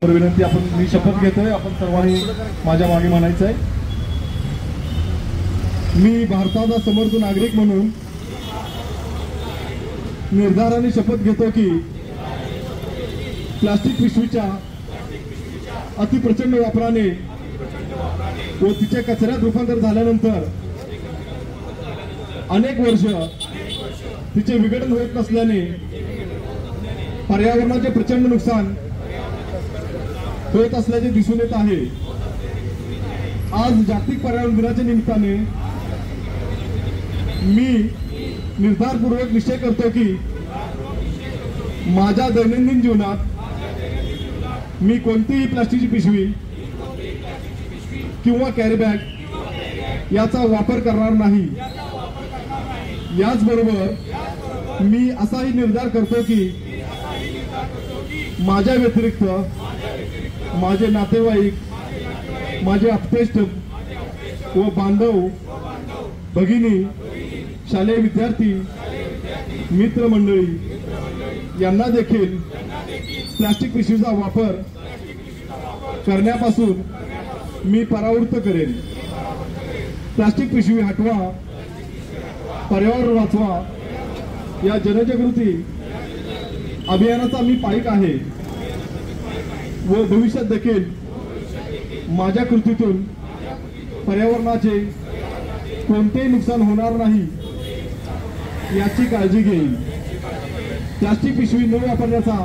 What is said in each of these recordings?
विनंती मी शपथ घेतोय, आपण सर्वांनी माझ्या मागे म्हणायचं आहे। मी भारताचा समर्थ नागरिक म्हणून निर्धाराने शपथ घेतो की प्लास्टिक पिशवीच्या अतिप्रचंड वापराने व तिच्या कचऱ्यात रूपांतर झाल्यानंतर अनेक वर्ष तिचे विघटन होत नसल्याने पर्यावरणाचे प्रचंड नुकसान होत असल्याचे दिसून येत आहे। आज जागतिक पर्यावरण दिनाच्या निमित्ताने मी निर्धारपूर्वक निश्चय करतो की माझ्या दैनंदिन जीवनात मी कोणतीही प्लास्टिकची पिशवी किंवा कॅरी बॅग याचा वापर करणार नाही। याचबरोबर मी असाही निर्धार करतो की माझ्या व्यतिरिक्त माझे नातेवाईक, माझे आप्तेष्ट व बांधव, भगिनी, शालेय विद्यार्थी, मित्रमंडळी यांना देखील प्लास्टिक पिशवीचा वापर करण्यापासून मी परावृत्त करेन। प्लास्टिक पिशवी हटवा, पर्यावरण वाचवा या जनजागृती अभियानाचा मी पाईक आहे व भविष्यात देखील माझ्या कृतीतून पर्यावरणाचे कोणतेही नुकसान होणार नाही याची काळजी घेईन। प्लास्टिक पिशवी न वापरण्याचा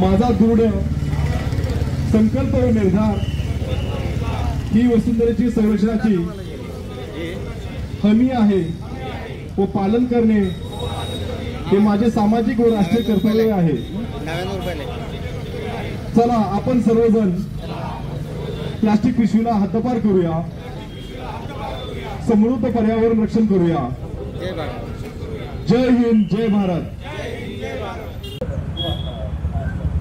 माझा दृढ संकल्प व निर्धार ही वसुंधरेची संरक्षणाची हमी आहे व पालन करणे हे माझे सामाजिक व राष्ट्रीय कर्तव्य आहे। चला आपण सर्वजण प्लास्टिक पिशवीला हद्दपार करूया, समृद्ध पर्यावरण रक्षण करूया। जय हिंद, जय भारत।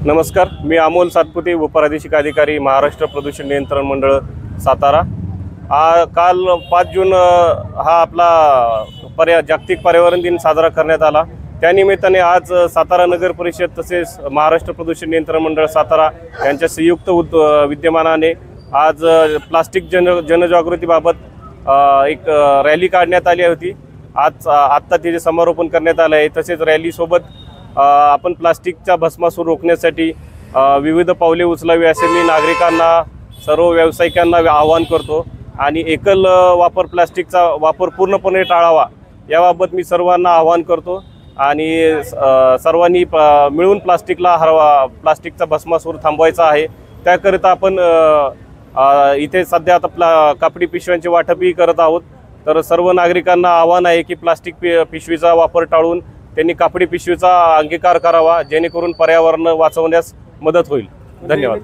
नमस्कार, मी अमोल सातपुते, उपप्रादेशिक अधिकारी, महाराष्ट्र प्रदूषण नियंत्रण मंडळ, सातारा। काल 5 जून हा आपला जागतिक पर्यावरण दिन साजरा करण्यात आला। त्यानिमित्ताने आज सातारा नगर परिषद तसेच महाराष्ट्र प्रदूषण नियंत्रण मंडळ सातारा यांच्या संयुक्त विद्यमानाने आज प्लास्टिक जनजागृतीबाबत एक रॅली काढण्यात आली होती। आत्ता तिचे समारोपन करण्यात आले आहे। तसेच रॅलीसोबत आपण प्लास्टिकच्या भस्मासूर रोखण्यासाठी विविध पावले उचलावी असे मी नागरिकांना, सर्व व्यावसायिकांना आवाहन करतो आणि एकल वापर प्लास्टिकचा वापर पूर्णपणे टाळावा याबाबत मी सर्वांना आवाहन करतो आणि सर्वांनी मिळून प्लास्टिकचा भस्मासूर थांबवायचा आहे। त्याकरिता आपण इथे सध्या आता कापडी पिशव्यांचे वाटपही करत आहोत। तर सर्व नागरिकांना आवाहन आहे की प्लास्टिक पिशवीचा वापर टाळून त्यांनी कापडी पिशवीचा अंगीकार करावा, जेणेकरून पर्यावरण वाचवण्यास मदत होईल। धन्यवाद।